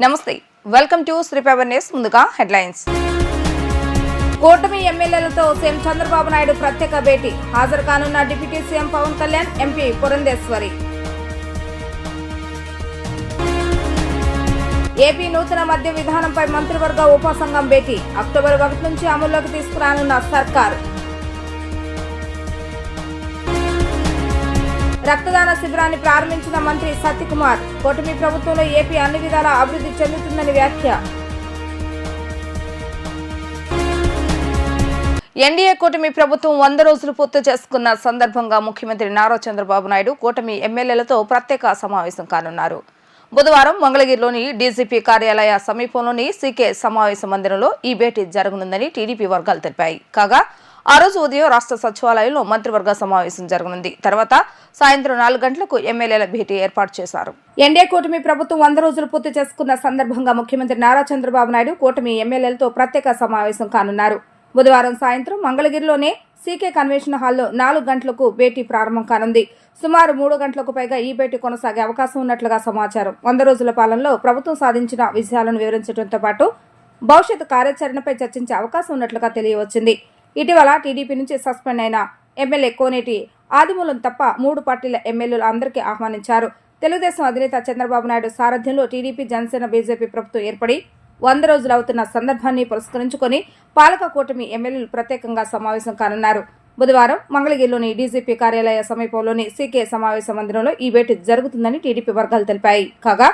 నమస్తే, welcome to Sri power news. ముందుగా headlines. కూటమి ఎమ్మెల్యేలతో సీఎం చంద్రబాబు నాయుడు ప్రత్యేక భేటీ. హాజరు కానున్న deputy CM Pawan Kalyan, MP Purandeswari. AP నూతన మద్య విధానంపై మంత్రివర్గ ఉపసంఘం భేటీ. అక్టోబర్ 1 నుంచి అమల్లోకి తీసుకురానున్న సర్కార్. రక్తదాన శిబిరాన్ని ప్రారంభించిన మంత్రి సత్యకుమార్. కూటమి ప్రభుత్వంలో ఏపీ అన్ని విధాల అభివృద్ధి చెందుతుందని వ్యాఖ్య. ఎన్డీఏ కూటమి ప్రభుత్వం 100 రోజులు పూర్తి చేసుకున్న సందర్భంగా ముఖ్యమంత్రి నారా చంద్రబాబు నాయుడు కూటమి ఎమ్మెల్యేలతో ప్రత్యేక సమావేశం కానున్నారు. బుధవారం మంగళగిరిలోని డీజీపీ కార్యాలయ సమీపంలోని సీకే సమావేశ మందిరంలో ఈ భేటీ జరగనుందని టీడీపీ వర్గాలు తెలిపాయి. కాగా ఆ రోజు ఉదయం రాష్ట్ర సచివాలయంలో మంత్రివర్గ సమావేశం జరగనుంది. తర్వాత సాయంత్రం 4 గంటలకు ఎమ్మెల్యేల భేటీ ఏర్పాటు చేశారు. ఎన్డీఏ కూటమి ప్రభుత్వం 100 రోజులు పూర్తి చేసుకున్న సందర్భంగా ముఖ్యమంత్రి నారా చంద్రబాబు నాయుడు కూటమి ఎమ్మెల్యేలతో ప్రత్యేక సమావేశం కానున్నారు. బుధవారం సాయంత్రం మంగళగిరిలోనే సీకే కన్వెన్షన్ హాల్లో 4 గంటలకు భేటీ ప్రారంభం కానుంది. సుమారు 3 గంటలకు పైగా ఈ భేటీ కొనసాగే అవకాశం ఉన్నట్లుగా సమాచారం. 100 రోజుల పాలనలో ప్రభుత్వం సాధించిన విజయాలను వివరించడంతో పాటు భవిష్యత్ కార్యాచరణపై చర్చించే అవకాశం ఉన్నట్లుగా తెలియవచ్చింది. ఇటీవల టీడీపీ నుంచి సస్పెండ్ అయిన ఎమ్మెల్యే కోనేటి ఆదిమూలం తప్ప 3 పార్టీల ఎమ్మెల్యేలు అందరికీ ఆహ్వానించారు. తెలుగుదేశం అధినేత చంద్రబాబు నాయుడు సారథ్యంలో టీడీపీ, జనసేన, బీజేపీ ప్రభుత్వం ఏర్పడి 100 రోజులు అవుతున్న సందర్భాన్ని పురస్కరించుకుని పాలక కూటమి ఎమ్మెల్యేలు ప్రత్యేకంగా సమావేశం కానున్నారు. బుధవారం మంగళగిరిలోని డీజీపీ కార్యాలయ సమీపంలోని సీకే సమావేశ మందిరంలో ఈ భేటీ జరుగుతుందని టీడీపీ వర్గాలు తెలిపాయి. కాగా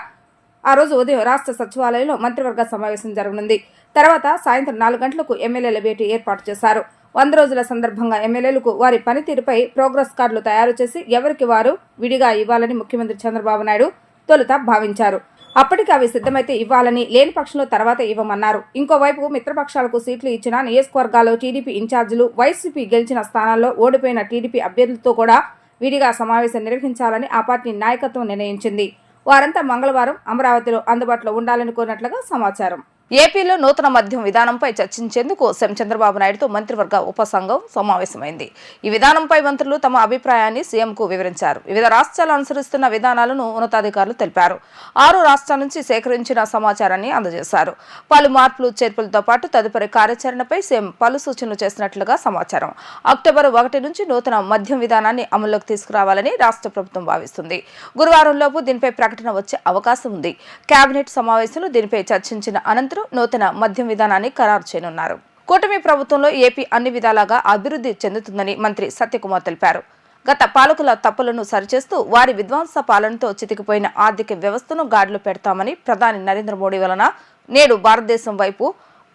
ఆ రోజు ఉదయం రాష్ట్ర సచివాలయంలో మంత్రివర్గ సమావేశం జరగనుంది. తర్వాత సాయంత్రం 4 గంటలకు ఎమ్మెల్యేల భేటీ ఏర్పాటు చేశారు. 100 రోజుల సందర్భంగా ఎమ్మెల్యేలకు వారి పనితీరుపై ప్రోగ్రెస్ కార్డులు తయారు చేసి ఎవరికి వారు విడిగా ఇవ్వాలని ముఖ్యమంత్రి చంద్రబాబు నాయుడు తొలుత భావించారు. అప్పటికి అవి సిద్ధమైతే ఇవ్వాలని, లేని పక్షంలో తర్వాత ఇవ్వమన్నారు. ఇంకోవైపు మిత్రపక్షాలకు సీట్లు ఇచ్చిన నియోజకవర్గాల్లో టీడీపీ ఇన్ఛార్జీలు, వైసీపీ గెలిచిన స్థానాల్లో ఓడిపోయిన టీడీపీ అభ్యర్థులతో కూడా విడిగా సమావేశం నిర్వహించాలని ఆ పార్టీ నాయకత్వం నిర్ణయించింది. వారంతా మంగళవారం అమరావతిలో అందుబాటులో ఉండాలని కోరినట్లుగా సమాచారం. ఏపీలో నూతన మద్యం విధానంపై చర్చించేందుకు సీఎం చంద్రబాబు నాయుడుతో మంత్రివర్గ ఉపసంఘం సమావేశమైంది. ఈ విధానంపై మంత్రులు తమ అభిప్రాయాన్ని సీఎంకు వివరించారు. వివిధ రాష్ట్రాలు అనుసరిస్తున్న విధానాలను ఉన్నతాధికారులు తెలిపారు. 6 రాష్ట్రాల నుంచి సేకరించిన సమాచారాన్ని అందజేశారు. పలు మార్పులు చేర్పులతో పాటు తదుపరి కార్యాచరణపై సీఎం పలు సూచనలు చేసినట్లుగా సమాచారం. అక్టోబర్ 1 నుంచి నూతన మద్యం విధానాన్ని అమల్లోకి తీసుకురావాలని రాష్ట్ర ప్రభుత్వం భావిస్తుంది. గురువారంలోపు దీనిపై ప్రకటన వచ్చే అవకాశం ఉంది. కేబినెట్ సమావేశంలో దీనిపై చర్చించిన అనంతరం నూతన మద్యం విధానాన్ని ఖరారు చేయనున్నారు. కూటమి ప్రభుత్వంలో ఏపీ అన్ని విధాలుగా అభివృద్ధి చెందుతుందని మంత్రి సత్యకుమార్ తెలిపారు. గత పాలకుల తప్పులను సరిచేస్తూ వారి విధ్వంస పాలనతో చితికిపోయిన ఆర్థిక వ్యవస్థను గాడిలో పెడతామని, ప్రధాని నరేంద్ర మోడీ వలన నేడు భారతదేశం వైపు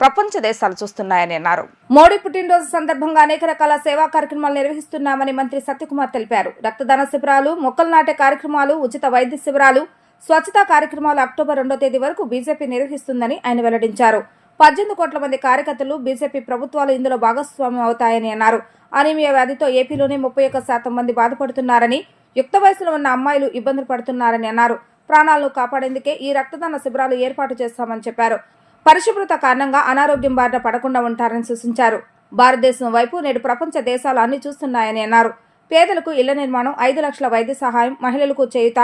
ప్రపంచ దేశాలు చూస్తున్నాయని అన్నారు. మోడీ పుట్టినరోజు సందర్భంగా అనేక రకాల సేవా కార్యక్రమాలు నిర్వహిస్తున్నామని మంత్రి సత్యకుమార్ తెలిపారు. రక్తదాన శిబిరాలు, మొక్కలు నాటే కార్యక్రమాలు, ఉచిత వైద్య శిబిరాలు, స్వచ్ఛతా కార్యక్రమాలు అక్టోబర్ 2వ తేదీ వరకు బీజేపీ నిర్వహిస్తుందని ఆయన వెల్లడించారు. 18 కోట్ల మంది కార్యకర్తలు, బీజేపీ ప్రభుత్వాలు ఇందులో భాగస్వామ్యం అవుతాయని అన్నారు. అనీమియా వ్యాధితో ఏపీలోనే 31% మంది బాధపడుతున్నారని, యుక్త వయసులో ఉన్న అమ్మాయిలు ఇబ్బందులు పడుతున్నారని అన్నారు. ప్రాణాలను కాపాడేందుకే ఈ రక్తదాన శిబిరాలు ఏర్పాటు చేస్తామని చెప్పారు. పరిశుభ్రత కారణంగా అనారోగ్యం బారిన పడకుండా ఉంటారని సూచించారు. భారతదేశం వైపు నేడు ప్రపంచ దేశాలు అన్ని చూస్తున్నాయని అన్నారు. పేదలకు ఇళ్ల నిర్మాణం, 5 లక్షల వైద్య సహాయం, మహిళలకు చేయూత,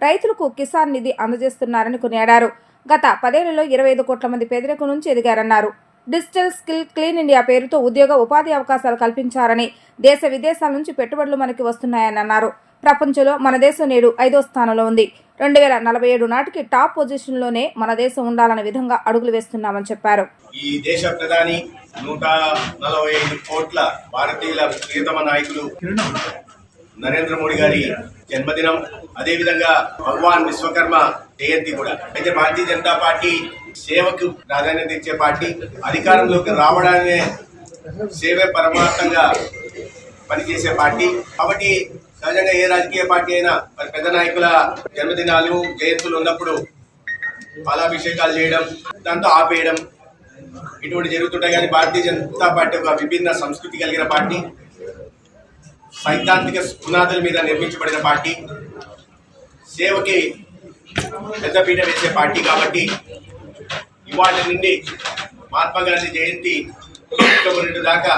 రైతులకు కిసాన్ నిధి అందజేస్తున్నారని కొనియాడారు. గత 10 ఏళ్లలో 25 కోట్ల మంది పేదరికం నుంచి ఎదిగారన్నారు. డిజిటల్ స్కిల్ క్లీన్ ఇండియా పేరుతో ఉద్యోగ ఉపాధి అవకాశాలు కల్పించారని, దేశ విదేశాల నుంచి పెట్టుబడులు మనకి వస్తున్నాయని అన్నారు. ప్రపంచంలో మన దేశం నేడు 5వ స్థానంలో ఉంది. 2047 నాటికి టాప్ పొజిషన్లోనే మన దేశం ఉండాలనే విధంగా అడుగులు వేస్తున్నామని చెప్పారు. ఈ దేశ ప్రధాని 145 కోట్ల భారతీయుల ప్రియతమ నాయకులు నరేంద్ర మోడీ గారి జన్మదినం, అదేవిధంగా భగవాన్ విశ్వకర్మ జయంతి కూడా. అయితే భారతీయ జనతా పార్టీ సేవకు ప్రాధాన్యత ఇచ్చే పార్టీ, అధికారంలోకి రావడానే సేవే పరమార్థంగా పనిచేసే పార్టీ. కాబట్టి సహజంగా ఏ రాజకీయ పార్టీ అయినా మరి పెద్ద నాయకుల జన్మదినాలు, జయంతులు ఉన్నప్పుడు పాలాభిషేకాలు చేయడం, దాంతో ఆపేయడం ఇటువంటి జరుగుతుంటాయి. కానీ భారతీయ జనతా పార్టీ ఒక విభిన్న సంస్కృతి కలిగిన పార్టీ, సైద్ధాంతిక పునాదుల మీద నిర్మించబడిన పార్టీ, సేవకి పెద్దపీట వేసే పార్టీ. కాబట్టి ఇవాళ నుండి మహాత్మా గాంధీ జయంతి అక్టోబర్ 2 దాకా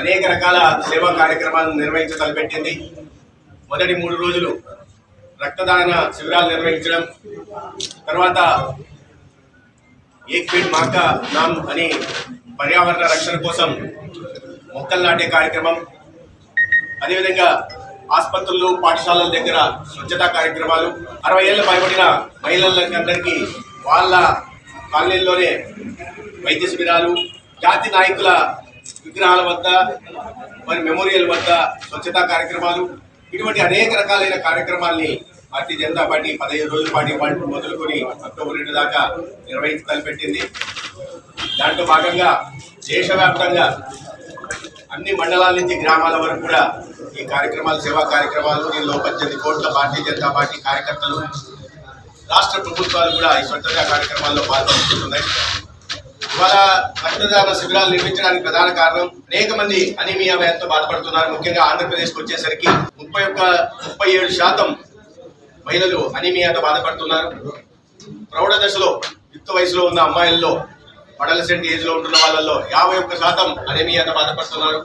అనేక రకాల సేవా కార్యక్రమాలను నిర్వహించతలపెట్టింది. మొదటి 3 రోజులు రక్తదాన శిబిరాలు నిర్వహించడం, తర్వాత ఏక్ పేడ్ మా కా నామ్ అని పర్యావరణ రక్షణ కోసం మొక్కలు నాటే కార్యక్రమం, అదేవిధంగా ఆసుపత్రులు పాఠశాలల దగ్గర స్వచ్ఛతా కార్యక్రమాలు, 60 ఏళ్ళ పైబడిన మహిళలందరికీ వాళ్ళ కాలనీల్లోనే వైద్య శిబిరాలు, జాతి నాయకుల విగ్రహాల వద్ద మరి మెమోరియల్ వద్ద స్వచ్ఛతా కార్యక్రమాలు, ఇటువంటి అనేక రకాలైన కార్యక్రమాల్ని భారతీయ జనతా పార్టీ 15 రోజుల పాటు మొదలుకొని అక్టోబర్ 2 దాకా తలపెట్టింది. దాంట్లో భాగంగా దేశవ్యాప్తంగా అన్ని మండలాల నుంచి గ్రామాల వరకు కూడా ఈ కార్యక్రమాలు, సేవా కార్యక్రమాలు, దీనిలో 18 కోట్ల భారతీయ జనతా పార్టీ కార్యకర్తలు, రాష్ట్ర ప్రభుత్వాలు కూడా ఈ స్వచ్ఛతా కార్యక్రమాల్లో పాల్గొంటున్నాయి. ఇవాళ రక్తదాన శిబిరాలు నిర్మించడానికి ప్రధాన కారణం అనేక మంది అనీమియా వ్యాధితో బాధపడుతున్నారు. ముఖ్యంగా ఆంధ్రప్రదేశ్కి వచ్చేసరికి 37% మహిళలు అనీమియాతో బాధపడుతున్నారు. ప్రౌఢ దశలో యుక్త వయసులో ఉన్న అమ్మాయిల్లో, అడలసెంట్ ఏజ్ లో ఉంటున్న వాళ్ళల్లో 51% అనీమియాతో బాధపడుతున్నారు.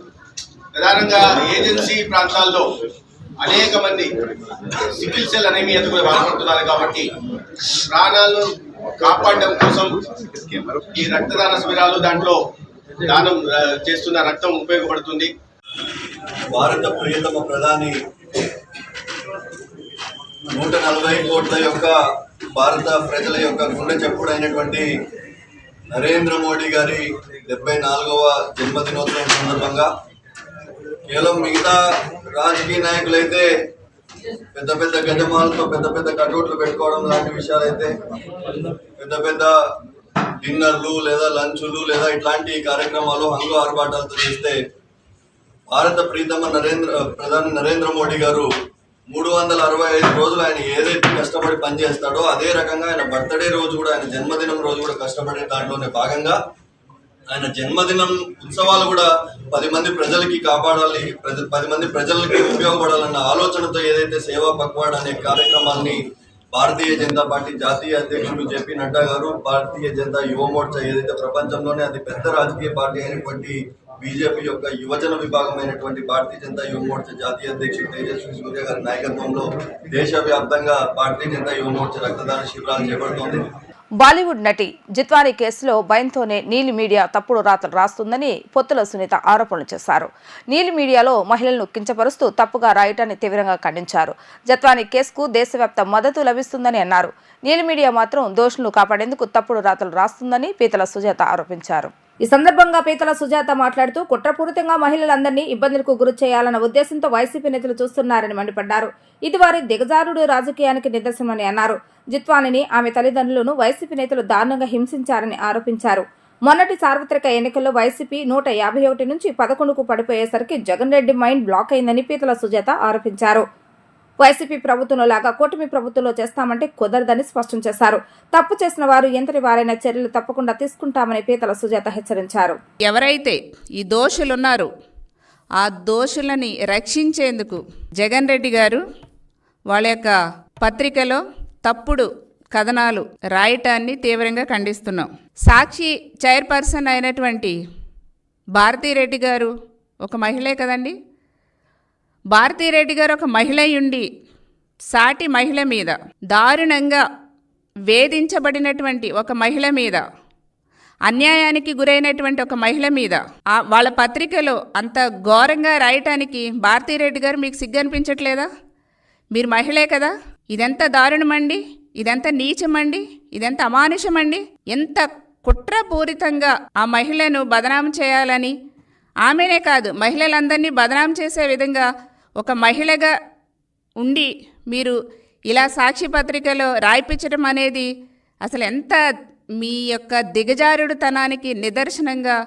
ప్రధానంగా ఏజెన్సీ ప్రాంతాల్లో అనేక మంది సికిల్ సెల్ అనీమియాతో కూడా బాధపడుతున్నారు. కాబట్టి ప్రాణాలను కాపాడడం కోసం ఈ రక్తదాన శిబిరాలు, దాంట్లో దానం చేస్తున్న రక్తం ఉపయోగపడుతుంది. భారత ప్రియతమ ప్రధాని 140 కోట్ల యొక్క భారత ప్రజల యొక్క గుండె చెప్పుడైనటువంటి నరేంద్ర మోడీ గారి 74వ జన్మదినోత్సవం సందర్భంగా కేవలం మిగతా రాజకీయ నాయకులైతే పెద్ద పెద్ద గజమాలతో పెద్ద పెద్ద కటౌట్లు పెట్టుకోవడం లాంటి విషయాలైతే, పెద్ద పెద్ద డిన్నర్లు లేదా లంచ్లు లేదా ఇట్లాంటి కార్యక్రమాలు హంగు ఆర్భాటాలతో చేస్తే, భారత ప్రీతమ ప్రధాని నరేంద్ర మోడీ గారు 365 రోజులు ఆయన ఏదైతే కష్టపడి పనిచేస్తాడో అదే రకంగా ఆయన బర్త్డే రోజు కూడా, ఆయన జన్మదినం రోజు కూడా కష్టపడే దాంట్లోనే భాగంగా ఆయన జన్మదినం ఉత్సవాలు కూడా 10 మంది ప్రజలకి కాపాడాలి, 10 మంది ప్రజలకి ఉపయోగపడాలన్న ఆలోచనతో ఏదైతే సేవా పక్వాడ్ అనే కార్యక్రమాన్ని భారతీయ జనతా పార్టీ జాతీయ అధ్యక్షుడు జేపీ నడ్డా గారు, భారతీయ జనతా యువ మోర్చా ఏదైతే ప్రపంచంలోనే అతి పెద్ద రాజకీయ పార్టీ అయినటువంటి బీజేపీ యొక్క యువజన విభాగమైనటువంటి భారతీయ జనతా యువ మోర్చా జాతీయ అధ్యక్షుడు తేజస్వి సూర్య గారి నాయకత్వంలో దేశవ్యాప్తంగా భారతీయ జనతా యువ మోర్చా రక్తదాన శిబిరాలు చేపడుతోంది. బాలీవుడ్ నటి జిత్వానీ కేసులో భయంతోనే నీలి మీడియా తప్పుడు రాతలు రాస్తుందని పొత్తుల సునీత ఆరోపణలు చేశారు. నీలి మీడియాలో మహిళలను కించపరుస్తూ తప్పుగా రాయటాన్ని తీవ్రంగా ఖండించారు. జిత్వానీ కేసుకు దేశవ్యాప్త మద్దతు లభిస్తుందని అన్నారు. నీలి మీడియా మాత్రం దోషులను కాపాడేందుకు తప్పుడు రాతలు రాస్తుందని పీతల సుజాత ఆరోపించారు. ఈ సందర్భంగా పీతల సుజాత మాట్లాడుతూ కుట్రపూరితంగా మహిళలందరినీ ఇబ్బందులకు గురి చేయాలన్న ఉద్దేశంతో వైసీపీ నేతలు చూస్తున్నారని మండిపడ్డారు. ఇది వారి దిగజారుడు రాజకీయానికి నిదర్శనమని అన్నారు. జిత్వానీని ఆమె తల్లిదండ్రులను వైసీపీ నేతలు దారుణంగా హింసించారని ఆరోపించారు. మొన్నటి సార్వత్రిక ఎన్నికల్లో వైసీపీ 151 నుంచి 11కు పడిపోయేసరికి జగన్ రెడ్డి మైండ్ బ్లాక్ అయిందని పీతల సుజాత ఆరోపించారు. వైసీపీ ప్రభుత్వంలో లాగా కూటమి ప్రభుత్వంలో చేస్తామంటే కుదరదని స్పష్టం చేశారు. తప్పు చేసిన వారు ఎంతటి వారైనా చర్యలు తప్పకుండా తీసుకుంటామని పీతల సుజాత హెచ్చరించారు. ఎవరైతే ఈ దోషులున్నారో ఆ దోషులని రక్షించేందుకు జగన్ రెడ్డి గారు వాళ్ళ యొక్క పత్రికలో తప్పుడు కథనాలు రాయటాన్ని తీవ్రంగా ఖండిస్తున్నాం. సాక్షి చైర్పర్సన్ అయినటువంటి భారతీరెడ్డి గారు ఒక మహిళే కదండి. భారతీరెడ్డి గారు ఒక మహిళ ఉండి సాటి మహిళ మీద దారుణంగా వేధించబడినటువంటి ఒక మహిళ మీద, అన్యాయానికి గురైనటువంటి ఒక మహిళ మీద వాళ్ళ పత్రికలో అంత ఘోరంగా రాయటానికి భారతీరెడ్డి గారు మీకు సిగ్గు అనిపించట్లేదా? మీరు మహిళే కదా. ఇదెంత దారుణమండి, ఇదెంత నీచమండి, ఇదెంత అమానుషమండి. ఎంత కుట్రపూరితంగా ఆ మహిళను బదనాం చేయాలని, ఆమెనే కాదు మహిళలందరినీ బదనాం చేసే విధంగా ఒక మహిళగా ఉండి మీరు ఇలా సాక్షి పత్రికలో రాయిపించడం అనేది అసలు ఎంత మీ యొక్క దిగజారుడుతనానికి నిదర్శనంగా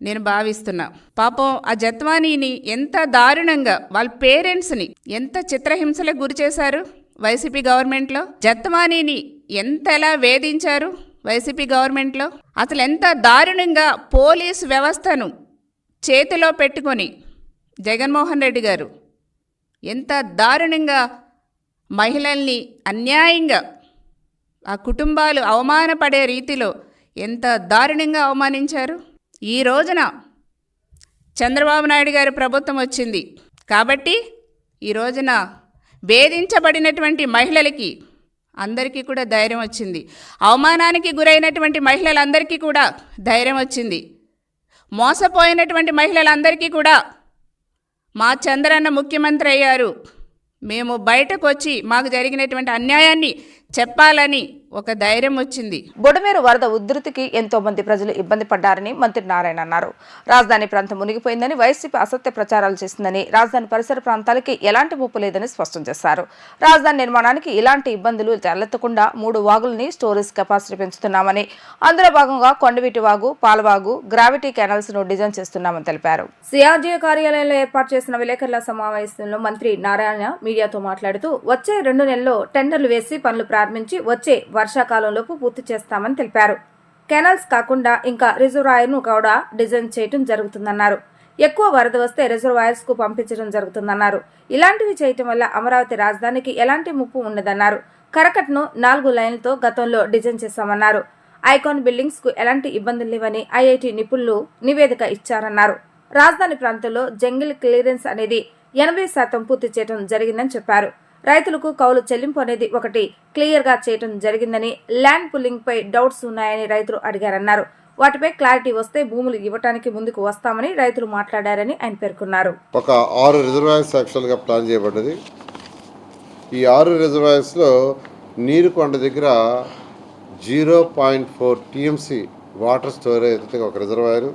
నేను భావిస్తున్నా. పాపం ఆ జత్వానీని ఎంత దారుణంగా వాళ్ళ పేరెంట్స్ని ఎంత చిత్రహింసలకు గురి చేశారు వైసీపీ గవర్నమెంట్లో. జత్వానీని ఎంతలా వేధించారు వైసీపీ గవర్నమెంట్లో. అసలు ఎంత దారుణంగా పోలీసు వ్యవస్థను చేతిలో పెట్టుకొని జగన్మోహన్ రెడ్డి గారు ఎంత దారుణంగా మహిళల్ని అన్యాయంగా ఆ కుటుంబాలు అవమానపడే రీతిలో ఎంత దారుణంగా అవమానించారు. ఈ రోజున చంద్రబాబు నాయుడు గారి ప్రభుత్వం వచ్చింది కాబట్టి ఈ రోజున వేధించబడినటువంటి మహిళలకి అందరికీ కూడా ధైర్యం వచ్చింది. అవమానానికి గురైనటువంటి మహిళలందరికీ కూడా ధైర్యం వచ్చింది. మోసపోయినటువంటి మహిళలందరికీ కూడా మా చంద్రన్న ముఖ్యమంత్రి అయ్యారు, మేము బయటకు వచ్చి మాకు జరిగినటువంటి అన్యాయాన్ని చెప్పాలని ఒక ధైర్యం వచ్చింది. బుడమేరు వరద ఉధృతికి ఎంతో మంది ప్రజలు ఇబ్బంది పడ్డారని మంత్రి నారాయణ అన్నారు. రాజధాని ప్రాంతం మునిగిపోయిందని వైసీపీ అసత్య ప్రచారాలు చేసిందని, రాజధాని పరిసర ప్రాంతాలకి ఎలాంటి ముప్పు లేదని స్పష్టం చేశారు. రాజధాని నిర్మాణానికి ఇలాంటి ఇబ్బందులు తలెత్తకుండా 3 వాగుల్ని స్టోరేజ్ కెపాసిటీ పెంచుతున్నామని, అందులో భాగంగా కొండవీటి వాగు, పాలవాగు, గ్రావిటీ కెనాల్స్ ను డిజైన్ చేస్తున్నామని తెలిపారు. సిఆర్జీఏ కార్యాలయంలో ఏర్పాటు చేసిన విలేకరుల సమావేశంలో మంత్రి నారాయణ మీడియాతో మాట్లాడుతూ, వచ్చే 2 నెలల్లో టెండర్లు వేసి పనులు ప్రారంభించి వచ్చే వర్షాకాలంలోపు పూర్తి చేస్తామని తెలిపారు. కెనాల్స్ కాకుండా ఇంకా రిజర్వాయర్ ను కూడా డిజైన్ చేయడం జరుగుతుందన్నారు. ఎక్కువ వరద వస్తే రిజర్వాయర్స్ కు పంపించడం జరుగుతుందన్నారు. ఇలాంటివి చేయటం వల్ల అమరావతి రాజధానికి ఎలాంటి ముప్పు ఉండదన్నారు. కరకట్ను 4 లైన్లతో గతంలో డిజైన్ చేశామన్నారు. ఐకాన్ బిల్డింగ్స్ కు ఎలాంటి ఇబ్బందులు లేవని ఐఐటి నిపుణులు నివేదిక ఇచ్చారన్నారు. రాజధాని ప్రాంతంలో జంగిల్ క్లియరెన్స్ అనేది 80% పూర్తి చేయడం జరిగిందని చెప్పారు. రైతులకు కౌలు చెల్లింపు అనేది ఒకటి క్లియర్ గా చేయడం జరిగిందని, ల్యాండ్ పుల్లింగ్ పై డౌట్స్ ఉన్నాయని రైతులు అడిగారన్నారు. వాటిపై క్లారిటీ వస్తే భూములు ఇవ్వడానికి ముందుకు వస్తామని రైతులు మాట్లాడారని ఆయన పేర్కొన్నారు. ఒక 6 రిజర్వాయర్స్ యాక్చువల్గా ప్లాన్ చేయబడ్డది. ఈ 6 రిజర్వాయర్స్లో నీరుకొండ దగ్గర 0.4 టీఎంసీ వాటర్ స్టోరేజ్ ఒక రిజర్వాయరు,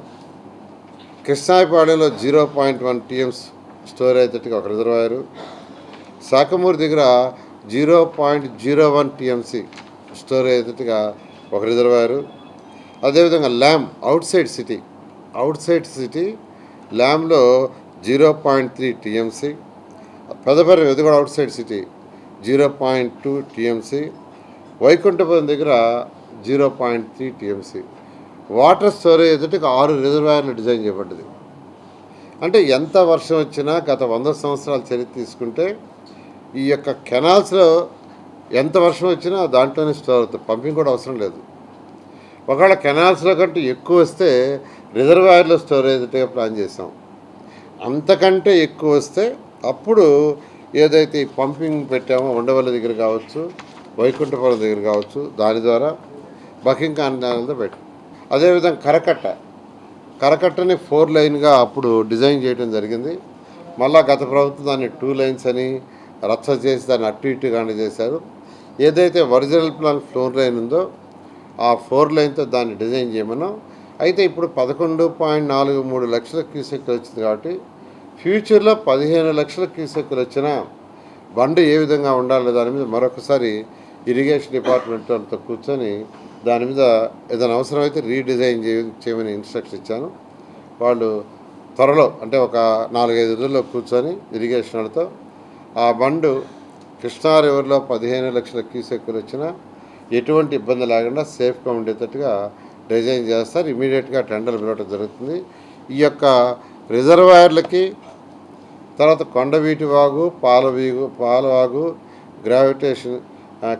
కృష్ణాయపాడెంలో 0.1 టీఎంస్ స్టోరేజ్ ఒక రిజర్వాయరు, శాఖమూరు దగ్గర 0.01 టీఎంసీ స్టోరేజ్ ఒక రిజర్వాయరు, అదేవిధంగా ల్యామ్ అవుట్ సైడ్ సిటీ ల్యామ్లో 0.3 టీఎంసీ, పెదపర్రి ఇది కూడా outside city 0.2 TMC, Vaikunthapuram దగ్గర 0.3 టీఎంసీ వాటర్ స్టోరేజ్ 6 రిజర్వాయర్లు డిజైన్ చేయబడ్డది. అంటే ఎంత వర్షం వచ్చినా గత 100 సంవత్సరాల చరిత్ర తీసుకుంటే ఈ యొక్క కెనాల్స్లో ఎంత వర్షం వచ్చినా దాంట్లోనే స్టోర్ అవుతుంది, పంపింగ్ కూడా అవసరం లేదు. ఒకవేళ కెనాల్స్లో కంటే ఎక్కువ వస్తే రిజర్వాయర్లో స్టోరేజ్ ప్లాన్ చేసాం. అంతకంటే ఎక్కువ వస్తే అప్పుడు ఏదైతే ఈ పంపింగ్ పెట్టామో ఉండవల్లి దగ్గర కావచ్చు, వైకుంఠపురం దగ్గర కావచ్చు, దాని ద్వారా బకింగ్హామ్ కెనాల్తో పెట్టాం. అదేవిధంగా కరకట్టని 4 లైన్గా అప్పుడు డిజైన్ చేయడం జరిగింది. మళ్ళా గత ప్రభుత్వం దాన్ని 2 లైన్స్ అని రచ్చ చేసి దాన్ని అటు ఇటుగానే చేశారు. ఏదైతే ఒరిజినల్ ప్లాన్ 4 లైన్ ఉందో ఆ 4 లైన్తో దాన్ని డిజైన్ చేయమన్నాం. అయితే ఇప్పుడు 11.43 లక్షల క్యూసెక్కులు వచ్చింది కాబట్టి ఫ్యూచర్లో 15 లక్షల క్యూసెక్కులు వచ్చినా బండి ఏ విధంగా ఉండాలి దాని మీద మరొకసారి ఇరిగేషన్ డిపార్ట్మెంట్ వాళ్ళతో కూర్చొని దాని మీద ఏదైనా అవసరమైతే రీడిజైన్ చేయమని ఇన్స్ట్రక్షన్ ఇచ్చాను. వాళ్ళు త్వరలో అంటే ఒక 4-5 రోజుల్లో కూర్చొని ఇరిగేషన్ వాళ్ళతో ఆ బండు కృష్ణా రివర్లో 15 లక్షల క్యూసెక్కులు వచ్చినా ఎటువంటి ఇబ్బంది లేకుండా సేఫ్గా ఉండేటట్టుగా డిజైన్ చేస్తారు. ఇమీడియట్గా టెండర్లు పిలవడం జరుగుతుంది. ఈ యొక్క రిజర్వాయర్లకి తర్వాత కొండవీటి వాగు, పాలవాగు, గ్రావిటేషన్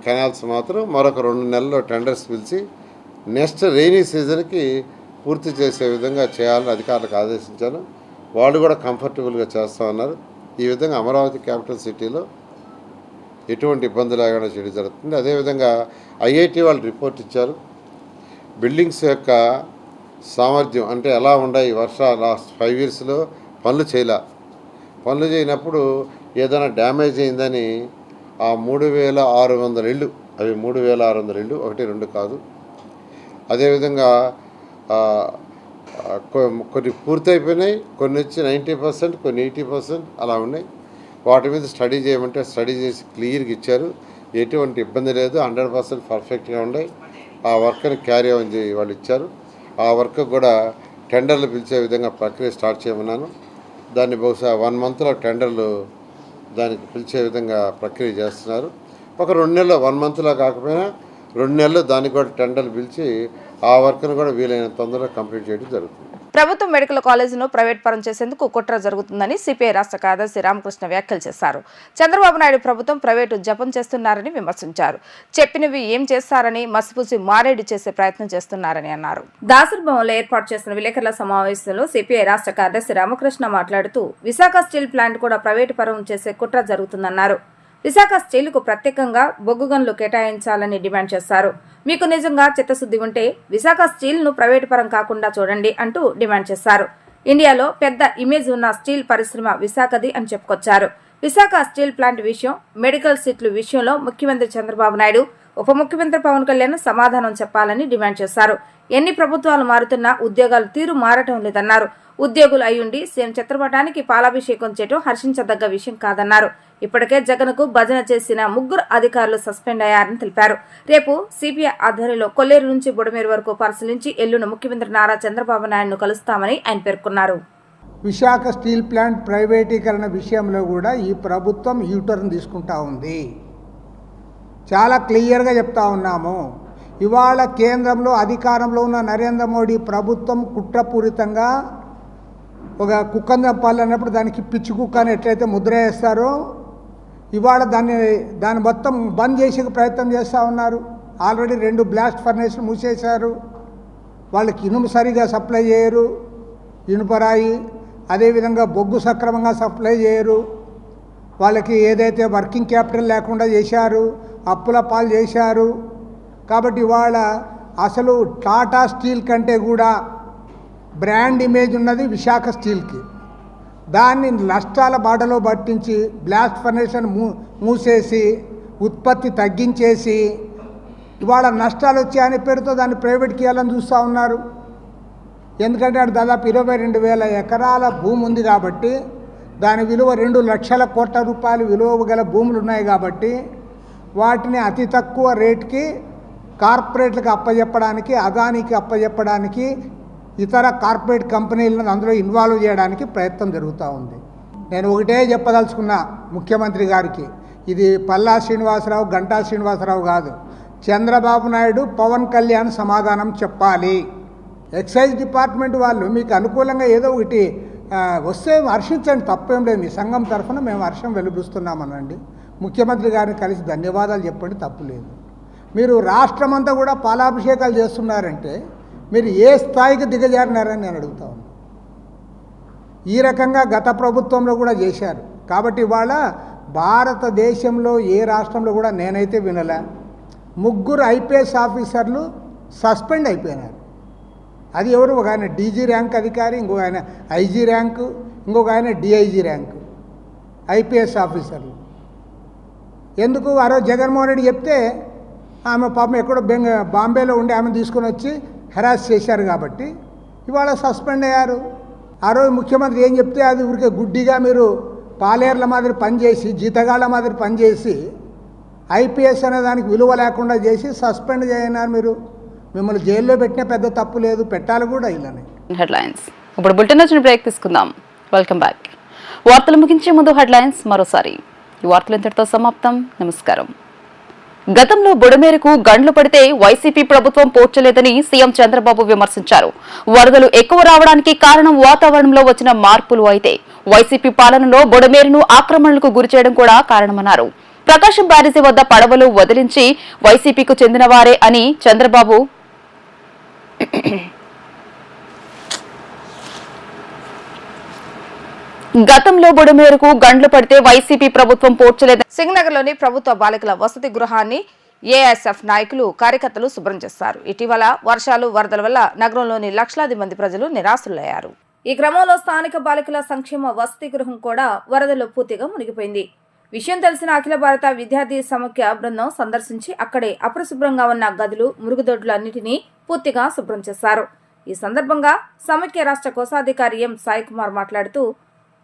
కెనాల్స్ మాత్రం మరొక 2 నెలల్లో టెండర్స్ పిలిచి నెక్స్ట్ రెయినీ సీజన్కి పూర్తి చేసే విధంగా చేయాలని అధికారులకు ఆదేశించాను. వాళ్ళు కూడా కంఫర్టబుల్గా చేస్తామన్నారు. ఈ విధంగా అమరావతి క్యాపిటల్ సిటీలో ఎటువంటి ఇబ్బంది లేకుండా చేయడం జరుగుతుంది. అదేవిధంగా ఐఐటి వాళ్ళు రిపోర్ట్ ఇచ్చారు. బిల్డింగ్స్ యొక్క సామర్థ్యం అంటే ఎలా ఉన్నాయి, లాస్ట్ 5 ఇయర్స్లో పనులు చేయనప్పుడు ఏదైనా డ్యామేజ్ అయిందని ఆ 3600 ఇళ్ళు, అవి 3600 ఇళ్ళు, 1-2 కాదు. అదేవిధంగా కొన్ని పూర్తయిపోయినాయి, కొన్ని వచ్చి 90%, కొన్ని 80% అలా ఉన్నాయి. వాటి మీద స్టడీ చేయమంటే స్టడీ చేసి క్లియర్గా ఇచ్చారు. ఎటువంటి ఇబ్బంది లేదు, 100% పర్ఫెక్ట్గా ఉన్నాయి. ఆ వర్క్ని క్యారీ ఆన్ వాళ్ళు ఇచ్చారు. ఆ వర్క్ కూడా టెండర్లు పిలిచే విధంగా ప్రక్రియ స్టార్ట్ చేయమన్నాను. దాన్ని బహుశా 1 మంత్లో టెండర్లు దానికి పిలిచే విధంగా ప్రక్రియ చేస్తున్నారు. ఒక 2 నెలలు, 1 మంత్లో కాకపోయినా 2 నెలలు దానికి కూడా టెండర్లు పిలిచి ఆ వర్క్ను కూడా వీలైన తొందరగా కంప్లీట్ చేయడం జరుగుతుంది. ప్రభుత్వ మెడికల్ కాలేజీను ప్రైవేట్ పరం చేసేందుకు కుట్ర జరుగుతుందని సిపిఐ రాష్ట్ర కార్యదర్శి రామకృష్ణ వ్యాఖ్యలు చేశారు. చంద్రబాబు నాయుడు ప్రభుత్వం ప్రైవేటు జపం చేస్తున్నారని విమర్శించారు. చెప్పినవి ఏం చేస్తారని మసిపూసి మారేడు చేసే ప్రయత్నం చేస్తున్నారని అన్నారు. దాసర్ భవన్లో ఏర్పాటు చేసిన విలేకరుల సమావేశంలో సిపిఐ రాష్ట్ర కార్యదర్శి రామకృష్ణ మాట్లాడుతూ, విశాఖ స్టీల్ ప్లాంట్ కూడా ప్రైవేటు పరం చేసే కుట్ర జరుగుతుందన్నారు. విశాఖ స్టీలుకు ప్రత్యేకంగా బొగ్గు గనులు కేటాయించాలని డిమాండ్ చేశారు. మీకు నిజంగా చిత్తశుద్ధి ఉంటే విశాఖ స్టీల్ను ప్రైవేటు పరం కాకుండా చూడండి అంటూ డిమాండ్ చేశారు. ఇండియాలో పెద్ద ఇమేజ్ ఉన్న స్టీల్ పరిశ్రమ విశాఖది అని చెప్పుకొచ్చారు. విశాఖ స్టీల్ ప్లాంట్ విషయం, మెడికల్ సీట్ల విషయంలో ముఖ్యమంత్రి చంద్రబాబు నాయుడు, ఉప ముఖ్యమంత్రి పవన్ కళ్యాణ్ సమాధానం చెప్పాలని డిమాండ్ చేశారు. ఎన్ని ప్రభుత్వాలు మారుతున్నా ఉద్యోగాలు తీరు మారటం లేదన్నారు. ఉద్యోగులు అయ్యుండి సీఎం చిత్రపటానికి పాలాభిషేకం చేయడం హర్షించదగ్గ విషయం కాదన్నారు. ఇప్పటికే జగన్కు భజన చేసిన 3 అధికారులు సస్పెండ్ అయ్యారని తెలిపారు. రేపు సిపిఐ ఆధ్వర్యంలో కొల్లేరు నుంచి బుడమేరు వరకు పరిశీలించి ఎల్లుండి ముఖ్యమంత్రి నారా చంద్రబాబు నాయుడును కలుస్తామని ఆయన పేర్కొన్నారు. విశాఖ స్టీల్ ప్లాంట్ ప్రైవేటీకరణ విషయంలో కూడా ఈ ప్రభుత్వం యూటర్న్ తీసుకుంటా ఉంది. చాలా క్లియర్గా చెప్తా ఉన్నాము. ఇవాళ కేంద్రంలో అధికారంలో ఉన్న నరేంద్ర మోడీ ప్రభుత్వం కుట్రపూరితంగా ఒక కుక్కను చంపాలన్నప్పుడు దానికి పిచ్చి కుక్క అని ఎట్లయితే ముద్ర వేస్తారో ఇవాళ దాన్ని మొత్తం బంద్ చేసే ప్రయత్నం చేస్తూ ఉన్నారు. ఆల్రెడీ 2 బ్లాస్ట్ ఫర్నేస్లు మూసేశారు. వాళ్ళకి ఇనుము సరిగా సప్లై చేయరు, ఇనుపరాయి, అదేవిధంగా బొగ్గు సక్రమంగా సప్లై చేయరు. వాళ్ళకి ఏదైతే వర్కింగ్ క్యాపిటల్ లేకుండా చేశారు, అప్పుల పాలు చేశారు. కాబట్టి ఇవాళ అసలు టాటా స్టీల్ కంటే కూడా బ్రాండ్ ఇమేజ్ ఉన్నది విశాఖ స్టీల్కి. దాన్ని నష్టాల బాటలో పట్టించి బ్లాస్ట్ ఫర్నేషన్ మూసేసి ఉత్పత్తి తగ్గించేసి ఇవాళ నష్టాలు వచ్చాయనే పేరుతో దాన్ని ప్రైవేట్కి ఇవ్వాలని చూస్తూ ఉన్నారు. ఎందుకంటే అటు దాదాపు 22,000 ఎకరాల భూమి ఉంది కాబట్టి దాని విలువ 2 లక్షల కోట్ల రూపాయలు విలువ గల భూములు ఉన్నాయి కాబట్టి వాటిని అతి తక్కువ రేటుకి కార్పొరేట్లకు అప్పచెప్పడానికి, అదానికి అప్పచెప్పడానికి, ఇతర కార్పొరేట్ కంపెనీలను అందులో ఇన్వాల్వ్ చేయడానికి ప్రయత్నం జరుగుతూ ఉంది. నేను ఒకటే చెప్పదలుచుకున్నా ముఖ్యమంత్రి గారికి, ఇది పల్లా శ్రీనివాసరావు, గంటా శ్రీనివాసరావు కాదు, చంద్రబాబు నాయుడు, పవన్ కళ్యాణ్ సమాధానం చెప్పాలి. ఎక్సైజ్ డిపార్ట్మెంట్ వాళ్ళు మీకు అనుకూలంగా ఏదో ఒకటి వస్తే హర్షించండి, తప్పేం లేదు. మీ సంఘం తరఫున మేము హర్షం వెలుబుస్తున్నామనండి. ముఖ్యమంత్రి గారిని కలిసి ధన్యవాదాలు చెప్పండి, తప్పు లేదు. మీరు రాష్ట్రమంతా కూడా పాలాభిషేకాలు చేస్తున్నారంటే మీరు ఏ స్థాయికి దిగజారినారని నేను అడుగుతా ఉన్నాను. ఈ రకంగా గత ప్రభుత్వంలో కూడా చేశారు. కాబట్టి ఇవాళ భారతదేశంలో ఏ రాష్ట్రంలో కూడా నేనైతే వినలే 3 ఐపీఎస్ ఆఫీసర్లు సస్పెండ్ అయిపోయినారు. అది ఎవరు? ఒక ఆయన డీజీ ర్యాంక్ అధికారి, ఇంకొక ఆయన ఐజీ ర్యాంకు, ఇంకొక ఆయన డిఐజీ ర్యాంకు ఐపీఎస్ ఆఫీసర్లు. ఎందుకు? ఆ రోజు జగన్మోహన్ రెడ్డి చెప్తే ఆమె పాపం ఎక్కడో బాంబేలో ఉండి ఆమె తీసుకొని వచ్చి హెరాస్ చేశారు కాబట్టి ఇవాళ సస్పెండ్ అయ్యారు. ఆ రోజు ముఖ్యమంత్రి ఏం చెప్తే అది ఊరికే గుడ్డిగా మీరు పాలేర్ల మాదిరి పనిచేసి, జీతగాళ్ళ మాదిరి పనిచేసి ఐపీఎస్ అనే దానికి విలువ లేకుండా చేసి సస్పెండ్ చేయనారు. మీరు మిమ్మల్ని జైల్లో పెట్టినా పెద్ద తప్పు లేదు, పెట్టాలి కూడా ఇలానే. హెడ్లైన్స్ ఇప్పుడు బులెటిన్ వచ్చిన బ్రేక్ తీసుకుందాం. Welcome back. వార్తలు ముగించే ముందు హెడ్లైన్స్ మరోసారి. ఈ వార్తలు ఇంతటితో సమాప్తం. నమస్కారం. గతంలో బుడమేరకు గండ్లు పడితే వైసీపీ ప్రభుత్వం పోడ్చలేదని సీఎం చంద్రబాబు విమర్శించారు. వరదలు ఎక్కువ రావడానికి కారణం వాతావరణంలో వచ్చిన మార్పులు అయితే వైసీపీ పాలనలో బుడమేరును ఆక్రమణలకు గురిచేయడం కూడా కారణమన్నారు. ప్రకాశం బ్యారేజీ వద్ద పడవలు వదిలించి వైసీపీకు చెందినవారే అని చంద్రబాబు గతంలో బుడమేరకు గండ్లు పడితే వైసీపీ ప్రభుత్వం పోడ్చలేదు. సింగనగర్లోని ప్రభుత్వ బాలికల వసతి గృహాన్ని ఏఎస్ఎఫ్ నాయకులు, కార్యకర్తలు శుభ్రం చేశారు. ఇటీవల వర్షాలు, వరదల వల్ల నగరంలోని లక్షలాది మంది ప్రజలు నిరాశలయ్యారు. ఈ క్రమంలో స్థానిక బాలికల సంక్షేమ వసతి గృహం కూడా వరదలో పూర్తిగా మునిగిపోయింది. విషయం తెలిసిన అఖిల భారత విద్యార్థి సమైక్య బృందం సందర్శించి అక్కడే అపరిశుభ్రంగా ఉన్న గదులు, మురుగుదొడ్లన్నింటినీ పూర్తిగా శుభ్రం చేశారు. ఈ సందర్భంగా సమైక్య రాష్ట్ర కోశాధికారి ఎం సాయి కుమార్ మాట్లాడుతూ,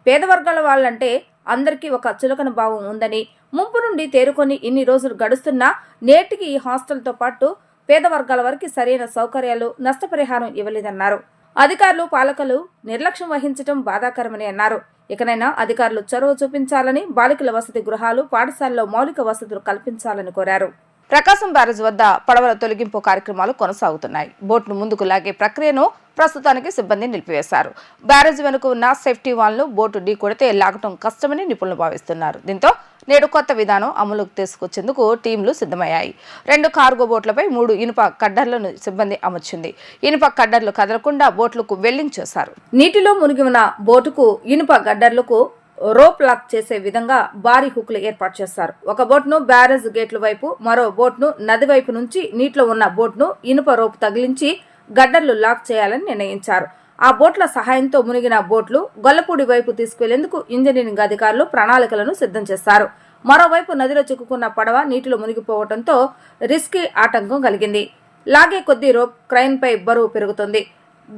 పేద వర్గాల వాళ్ళంటే అందరికీ ఒక చులకన భావం ఉందని, ముంపు నుండి తేరుకొని ఇన్ని రోజులు గడుస్తున్నా నేటికి ఈ హాస్టల్తో పాటు పేద వర్గాల వారికి సరైన సౌకర్యాలు, నష్టపరిహారం ఇవ్వలేదన్నారు. అధికారులు, పాలకులు నిర్లక్ష్యం వహించడం బాధాకరమని అన్నారు. ఇకనైనా అధికారులు చొరవ చూపించాలని, బాలికల వసతి గృహాలు, పాఠశాలలో మౌలిక వసతులు కల్పించాలని కోరారు. ప్రకాశం బ్యారేజ్ వద్ద పడవల తొలగింపు కార్యక్రమాలు కొనసాగుతున్నాయి. బోట్ను ముందుకు లాగే ప్రక్రియను ప్రస్తుతానికి సిబ్బంది నిలిపివేశారు. బ్యారేజ్ వెనుక ఉన్న సేఫ్టీ వాల్ను బోటు ఢీకొడితే లాగటం కష్టమని నిపుణులు భావిస్తున్నారు. దీంతో నేడు కొత్త విధానం అమలుకు తీసుకొచ్చేందుకు టీంలు సిద్ధమయ్యాయి. 2 కార్గో బోట్లపై 3 ఇనుప కడ్డర్లను సిబ్బంది అమర్చింది. ఇనుప కడ్డర్లు కదలకుండా బోట్లకు వెల్లింగ్ చేశారు. నీటిలో మునిగి ఉన్న బోటుకు ఇనుప గడ్డర్లకు రోప్ లాక్ చేసే విధంగా భారీ హుక్లు ఏర్పాటు చేస్తారు. ఒక బోట్ను బ్యారేజ్ గేట్ల వైపు, మరో బోట్ను నది వైపు నుంచి నీటిలో ఉన్న బోట్ను ఇనుప రోపు తగిలించి గడ్డర్లు లాక్ చేయాలని నిర్ణయించారు. ఆ బోట్ల సహాయంతో మునిగిన బోట్లు గొల్లపూడి వైపు తీసుకువెళ్లేందుకు ఇంజనీరింగ్ అధికారులు ప్రణాళికలను సిద్ధం చేశారు. మరోవైపు నదిలో చిక్కుకున్న పడవ నీటిలో మునిగిపోవడంతో రిస్కీ ఆటంకం కలిగింది. లాగే కొద్దీ రోప్ క్రైన్ పై బరువు పెరుగుతుంది.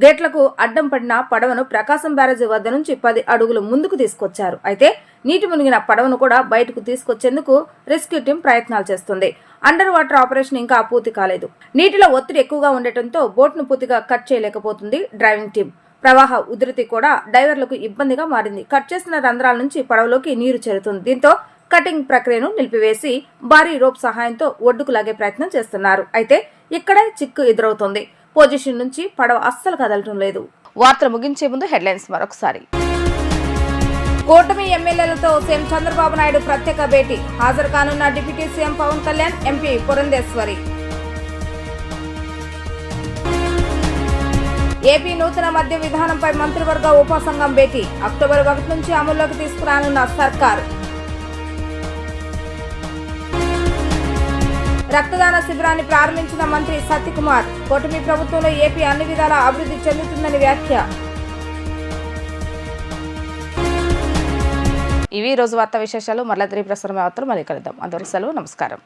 గేట్లకు అడ్డం పడిన పడవను ప్రకాశం బ్యారేజీ వద్ద నుంచి 10 అడుగులు ముందుకు తీసుకొచ్చారు. అయితే నీటి మునిగిన పడవను కూడా బయటకు తీసుకొచ్చేందుకు రెస్క్యూ టీం ప్రయత్నాలు చేస్తుంది. అండర్ వాటర్ ఆపరేషన్ ఇంకా పూర్తి కాలేదు. నీటిలో ఒత్తిడి ఎక్కువగా ఉండటంతో బోట్ను పూర్తిగా కట్ చేయలేకపోతుంది డ్రైవింగ్ టీం. ప్రవాహ ఉధృతి కూడా డైవర్లకు ఇబ్బందిగా మారింది. కట్ చేసిన రంధ్రాల నుంచి పడవలోకి నీరు చేరుతుంది. దీంతో కటింగ్ ప్రక్రియను నిలిపివేసి భారీ రోప్ సహాయంతో ఒడ్డుకు లాగే ప్రయత్నం చేస్తున్నారు. అయితే ఇక్కడే చిక్కు ఎదురవుతోంది. పొజిషన్ నుంచి పడవ అస్సలు కదలటం లేదు. వార్తలు ముగించే ముందు హెడ్లైన్స్ మరొకసారి. కూటమి ఎమ్మెల్యేలతో సీఎం చంద్రబాబు నాయుడు ప్రత్యేక భేటీ. హాజరు కానున్న deputy CM Pawan Kalyan, MP Purandeswari. AP నూతన మద్య విధానంపై మంత్రివర్గ ఉపసంఘం భేటీ. అక్టోబర్ 1 నుంచి అమల్లోకి తీసుకురానున్న సర్కార్. రక్తదాన శిబిరాన్ని ప్రారంభించిన మంత్రి సత్యకుమార్. కూటమి ప్రభుత్వంలో ఏపీ అన్ని విధాలా అభివృద్ధి చెందుతుందని వ్యాఖ్య. ఇవి రోజు వార్తా విశేషాలు. మరలా తిరిగి ప్రసారం మళ్ళీ కలుద్దాం. అందరూ సెలవు. నమస్కారం.